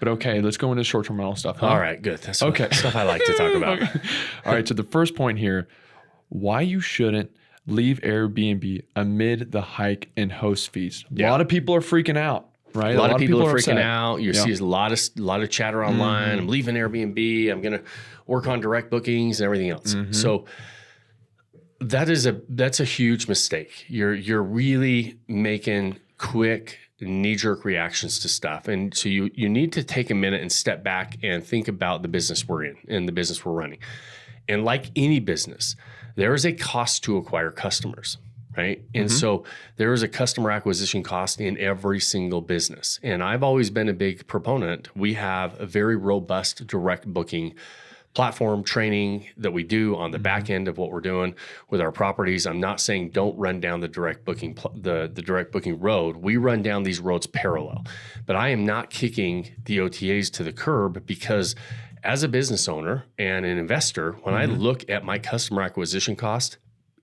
But okay, let's go into short-term rental stuff. Huh? All right, good. That's okay. Stuff I like to talk about. Okay. All right. So the first point here, why you shouldn't leave Airbnb amid the hike in host fees. A lot of people are freaking out, right? A lot of people are freaking upset. out. You see a lot of chatter online. I'm leaving Airbnb. I'm going to work on direct bookings and everything else. So that's a huge mistake. You're really making quick knee-jerk reactions to stuff. And so you need to take a minute and step back and think about the business we're in and the business we're running. And like any business, there is a cost to acquire customers, right? And so there is a customer acquisition cost in every single business. And I've always been a big proponent. We have a very robust direct booking platform training that we do on the back end of what we're doing with our properties. I'm not saying don't run down the direct booking the direct booking road. We run down these roads parallel, but I am not kicking the OTAs to the curb, because as a business owner and an investor, when I look at my customer acquisition cost,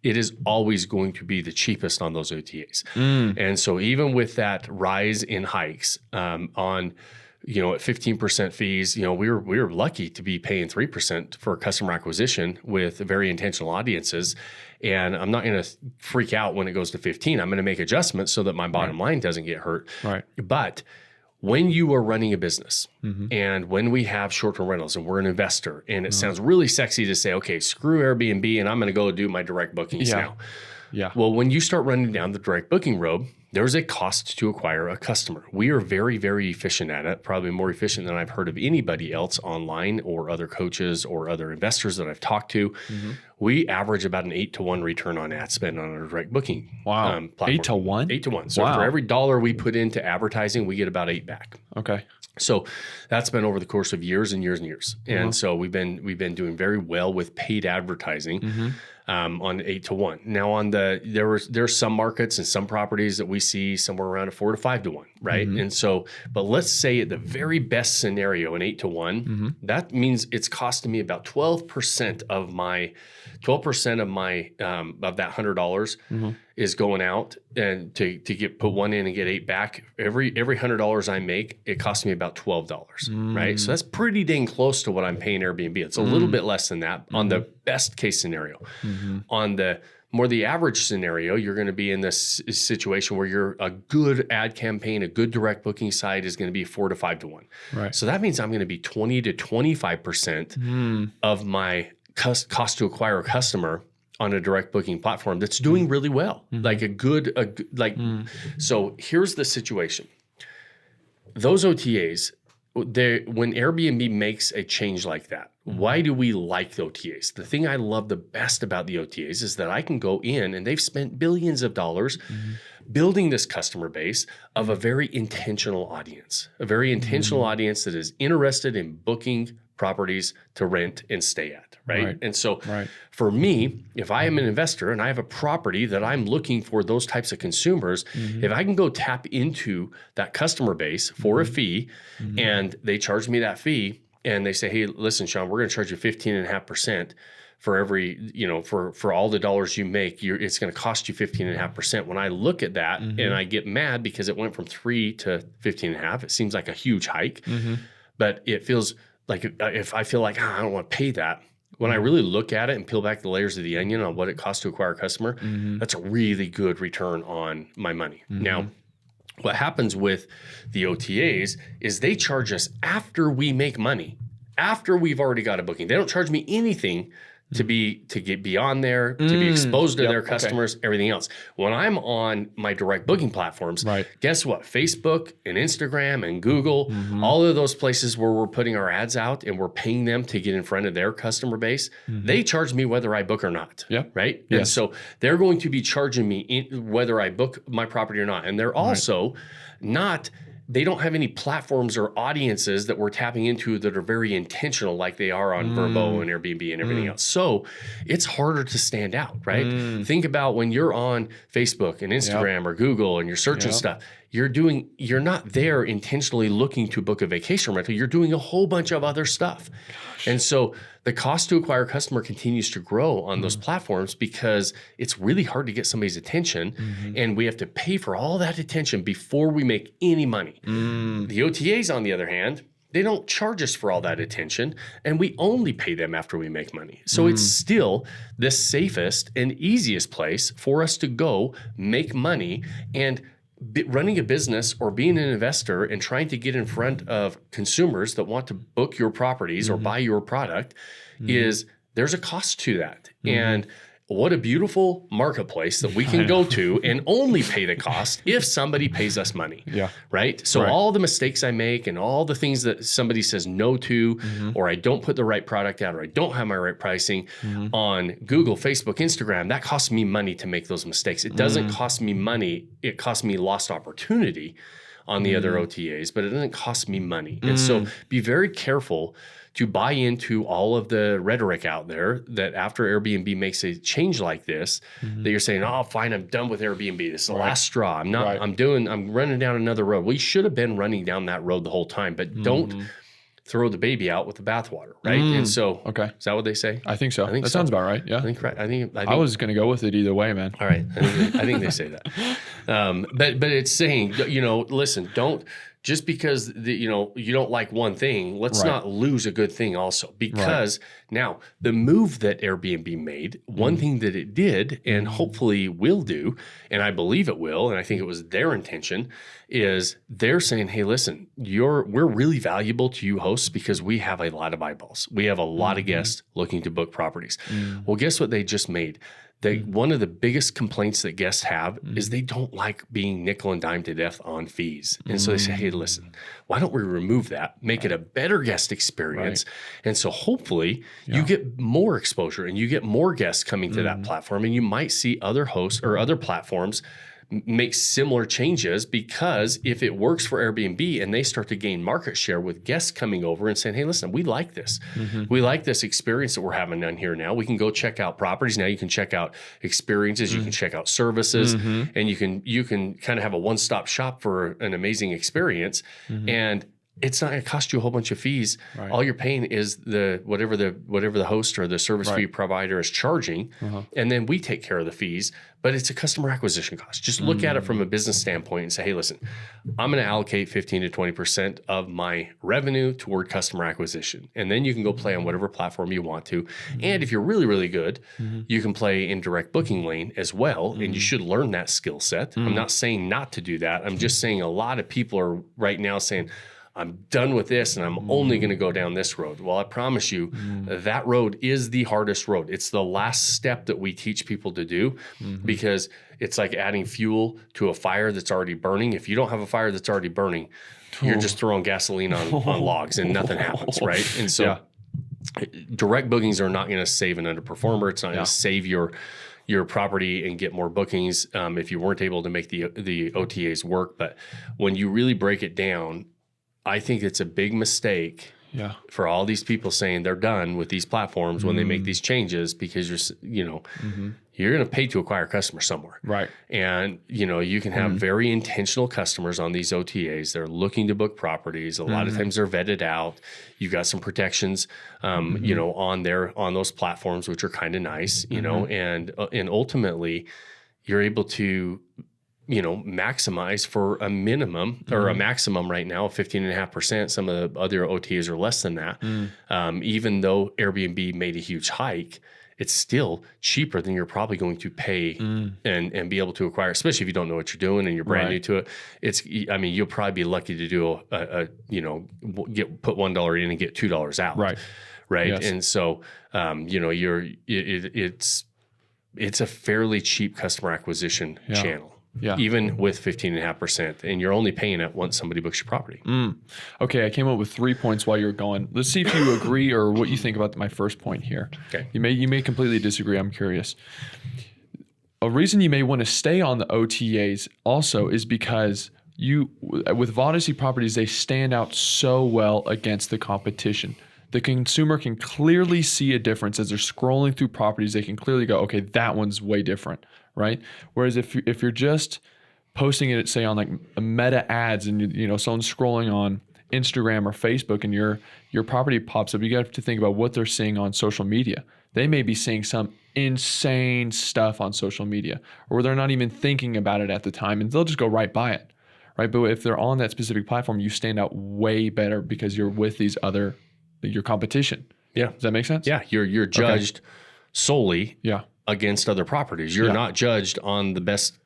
it is always going to be the cheapest on those OTAs. And so even with that rise in hikes on at 15% fees, we were lucky to be paying 3% for customer acquisition with very intentional audiences. And I'm not going to freak out when it goes to 15. I'm going to make adjustments so that my bottom line doesn't get hurt. Right. But when you are running a business and when we have short-term rentals and we're an investor, and it sounds really sexy to say, okay, screw Airbnb and I'm going to go do my direct bookings now. Yeah. Well, when you start running down the direct booking road, there's a cost to acquire a customer. We are very, very efficient at it, probably more efficient than I've heard of anybody else online or other coaches or other investors that I've talked to. We average about an 8-to-1 return on ad spend on our direct booking platform. 8-to-1? 8-to-1. So for every dollar we put into advertising, we get about 8 back. Okay. So that's been over the course of years and years and years. And so we've been doing very well with paid advertising on 8-to-1. Now on there's some markets and some properties that we see somewhere around a 4 to 5 to 1, right? And so, but let's say at the very best scenario, an 8-to-1, that means it's costing me about 12% of my of that $100 is going out, and to put one in and get 8 back. Every $100 I make, it costs me about $12, right? So that's pretty dang close to what I'm paying Airbnb. It's a little bit less than that on the best case scenario. On the average scenario, you're going to be in this situation where a good ad campaign, a good direct booking site is going to be 4 to 5 to 1. Right. So that means I'm going to be 20 to 25% of my cost to acquire a customer on a direct booking platform that's doing really well. So here's the situation. Those OTAs, when Airbnb makes a change like that, why do we like the OTAs? The thing I love the best about the OTAs is that I can go in, and they've spent billions of dollars building this customer base of a very intentional audience, audience that is interested in booking properties to rent and stay at, right? And so for me, if I am an investor and I have a property that I'm looking for those types of consumers, if I can go tap into that customer base for a fee, and they charge me that fee, and they say, hey, listen, Sean, we're going to charge you 15.5% for every, for all the dollars you make, it's going to cost you 15.5%. When I look at that and I get mad because it went from 3 to 15.5, it seems like a huge hike, but it feels like if I feel like I don't want to pay that, when I really look at it and peel back the layers of the onion on what it costs to acquire a customer, that's a really good return on my money. Now, what happens with the OTAs is they charge us after we make money, after we've already got a booking. They don't charge me anything to get beyond there, to be exposed to their customers, everything else. When I'm on my direct booking platforms, guess what? Facebook and Instagram and Google, all of those places where we're putting our ads out and we're paying them to get in front of their customer base, they charge me whether I book or not, right? And so they're going to be charging me whether I book my property or not. And they're also they don't have any platforms or audiences that we're tapping into that are very intentional like they are on Vrbo and Airbnb and everything else. So it's harder to stand out, right? Think about when you're on Facebook and Instagram or Google and you're searching stuff, you're not there intentionally looking to book a vacation rental. You're doing a whole bunch of other stuff. And so the cost to acquire a customer continues to grow on those platforms because it's really hard to get somebody's attention, and we have to pay for all that attention before we make any money. The OTAs, on the other hand, they don't charge us for all that attention, and we only pay them after we make money. So it's still the safest and easiest place for us to go make money. And running a business or being an investor and trying to get in front of consumers that want to book your properties or buy your product is there's a cost to that. And what a beautiful marketplace that we can go to and only pay the cost if somebody pays us money. Yeah. Right. So all the mistakes I make and all the things that somebody says no to, or I don't put the right product out, or I don't have my right pricing on Google, Facebook, Instagram, that costs me money to make those mistakes. It doesn't cost me money. It costs me lost opportunity on the other OTAs, but it doesn't cost me money. And so be very careful to buy into all of the rhetoric out there that after Airbnb makes a change like this, that you're saying, oh, fine, I'm done with Airbnb. This is the last straw. I'm running down another road. We should have been running down that road the whole time, but don't throw the baby out with the bathwater, right? And so, is that what they say? I think so. That sounds about right. Yeah. I think right. I think I was going to go with it either way, man. All right. I think they say that. But it's saying, listen, don't, just because you don't like one thing, let's not lose a good thing also. Because now the move that Airbnb made, one thing that it did and hopefully will do, and I believe it will, and I think it was their intention, is they're saying, hey, listen, we're really valuable to you hosts because we have a lot of eyeballs. We have a lot of guests looking to book properties. Well, guess what they just made? One of the biggest complaints that guests have is they don't like being nickel and dime to death on fees. And so they say, hey, listen, why don't we remove that, make it a better guest experience? And so hopefully you get more exposure and you get more guests coming to that platform, and you might see other hosts or other platforms make similar changes, because if it works for Airbnb and they start to gain market share with guests coming over and saying, hey, listen, we like this. We like this experience that we're having done here now. We can go check out properties. Now you can check out experiences, you can check out services, and you can kind of have a one-stop shop for an amazing experience. And it's not going to cost you a whole bunch of fees. All you're paying is whatever the host or the service fee provider is charging, and then we take care of the fees. But it's a customer acquisition cost. Just look at it from a business standpoint and say, hey, listen, I'm going to allocate 15 to 20% of my revenue toward customer acquisition, and then you can go play on whatever platform you want to. And if you're really, really good, you can play in direct booking lane as well, and you should learn that skill set. I'm not saying not to do that. I'm just saying a lot of people are right now saying, I'm done with this and I'm only going to go down this road. Well, I promise you that road is the hardest road. It's the last step that we teach people to do, because it's like adding fuel to a fire that's already burning. If you don't have a fire that's already burning, you're just throwing gasoline on logs and nothing happens, right? And so direct bookings are not going to save an underperformer. It's not going to save your property and get more bookings if you weren't able to make the OTAs work. But when you really break it down, I think it's a big mistake for all these people saying they're done with these platforms when they make these changes, because you're going to pay to acquire customers somewhere. Right. And, you can have very intentional customers on these OTAs. They're looking to book properties. A lot of times they're vetted out. You've got some protections, on those platforms, which are kind of nice, and ultimately you're able to maximize for a minimum or a maximum right now of 15.5%. Some of the other OTAs are less than that. Even though Airbnb made a huge hike, it's still cheaper than you're probably going to pay and be able to acquire, especially if you don't know what you're doing and you're brand new to it. You'll probably be lucky to do put $1 in and get $2 out. Right. Yes. And so, it's a fairly cheap customer acquisition channel. Even with 15.5%, and you're only paying it once somebody books your property. Okay, I came up with 3 points while you were going. Let's see if you agree or what you think about my first point here. Okay, you may completely disagree. I'm curious. A reason you may want to stay on the OTAs also is because with Vodyssey properties, they stand out so well against the competition. The consumer can clearly see a difference as they're scrolling through properties. They can clearly go, okay, that one's way different, right? Whereas if you're just posting it, say on like a meta ads, and someone's scrolling on Instagram or Facebook, and your property pops up, you got to think about what they're seeing on social media. They may be seeing some insane stuff on social media, or they're not even thinking about it at the time, and they'll just go right by it. right? But if they're on that specific platform, you stand out way better because you're with your competition. Yeah. Does that make sense? Yeah. You're judged solely Yeah. against other properties. You're not judged on the best,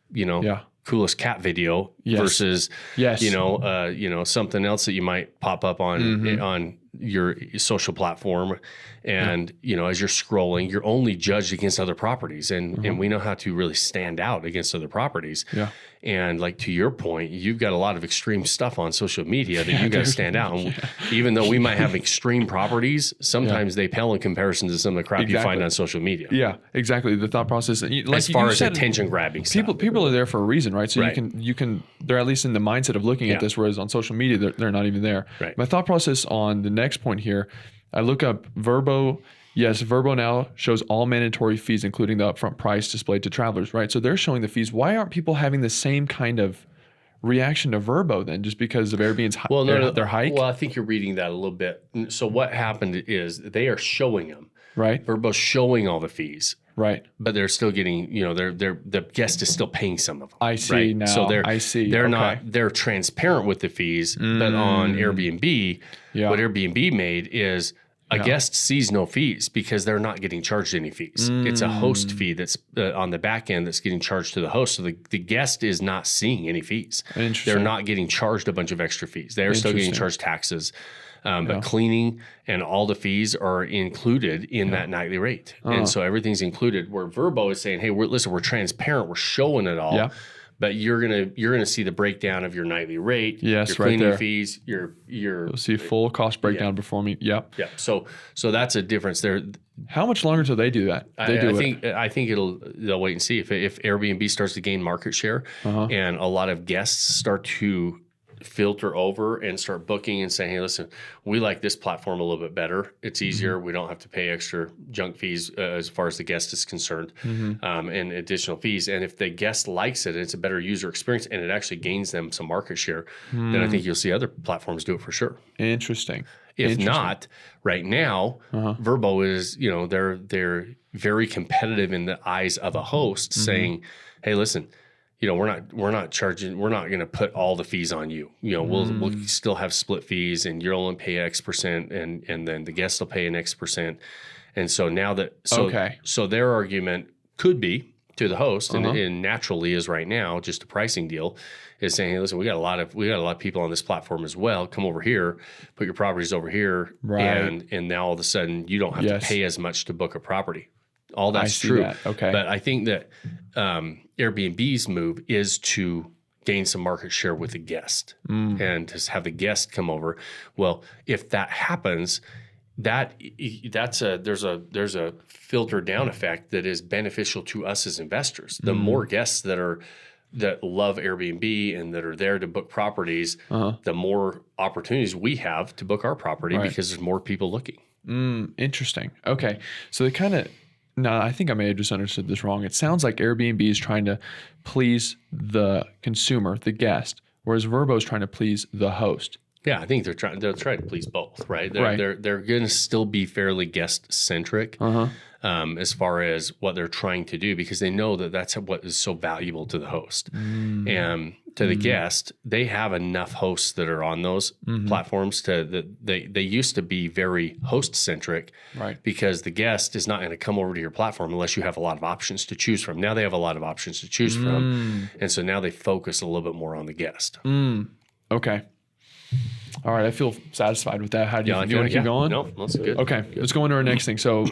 coolest cat video versus, something else that you might pop up on your social platform. And, as you're scrolling, you're only judged against other properties. And we know how to really stand out against other properties. Yeah. And like to your point, you've got a lot of extreme stuff on social media that you got to stand out. And even though we might have extreme properties, sometimes they pale in comparison to some of the crap you find on social media. Yeah, exactly. The thought process, like as far as attention grabbing stuff. People are there for a reason, right? So you can they're at least in the mindset of looking at this, whereas on social media they're not even there. Right. My thought process on the next point here, I look up Vrbo. Yes, Vrbo now shows all mandatory fees, including the upfront price displayed to travelers, right? So they're showing the fees. Why aren't people having the same kind of reaction to Vrbo then, just because of Airbnb's their hike? Well, I think you're reading that a little bit. So what happened is they are showing them. Right. Vrbo's showing all the fees. Right. But they're still getting, the guest is still paying some of them. I see right? now. So they're not, Okay. they're transparent with the fees, but on Airbnb, what Airbnb made is a guest sees no fees because they're not getting charged any fees. It's a host fee that's on the back end that's getting charged to the host. So the guest is not seeing any fees. They're not getting charged a bunch of extra fees. They're still getting charged taxes. But cleaning and all the fees are included in that nightly rate. And so everything's included, where Vrbo is saying, hey, we're transparent. We're showing it all. Yeah. But you're gonna see the breakdown of your nightly rate, Yes, your right cleaning there. fees, you'll see full cost breakdown before me. Yep. Yeah. So that's a difference there. How much longer till they do that? I think they'll wait and see if Airbnb starts to gain market share and a lot of guests start to filter over and start booking and saying, hey, listen, we like this platform a little bit better. It's easier. We don't have to pay extra junk fees as far as the guest is concerned, and additional fees. And if the guest likes it, and it's a better user experience and it actually gains them some market share, then I think you'll see other platforms do it for sure. Interesting. If not, right now, Vrbo is, they're very competitive in the eyes of a host, saying, hey, listen, we're not charging, we're not going to put all the fees on you. We'll still have split fees, and you'll only pay X percent, and then the guest will pay an X percent. And so now so their argument could be to the host, and naturally is right now just a pricing deal, is saying, hey, listen, we got a lot of people on this platform as well. Come over here, put your properties over here, and now all of a sudden you don't have to pay as much to book a property. All that's true. That. Okay. But I think that Airbnb's move is to gain some market share with the guest and to have the guest come over. Well, if that happens, there's a filter down effect that is beneficial to us as investors. The more guests that love Airbnb and that are there to book properties, the more opportunities we have to book our property because there's more people looking. Interesting. Okay. So I think I may have just understood this wrong. It sounds like Airbnb is trying to please the consumer, the guest, whereas Vrbo is trying to please the host. Yeah, I think they're trying to please both, right? They're going to still be fairly guest centric as far as what they're trying to do, because they know that that's what is so valuable to the host and to the guest. They have enough hosts that are on those platforms that they used to be very host centric, right? Because the guest is not going to come over to your platform unless you have a lot of options to choose from. Now they have a lot of options to choose from, and so now they focus a little bit more on the guest. Okay. All right, I feel satisfied with that. How do you want to keep going? No, that's good. Okay, let's go into our next thing. So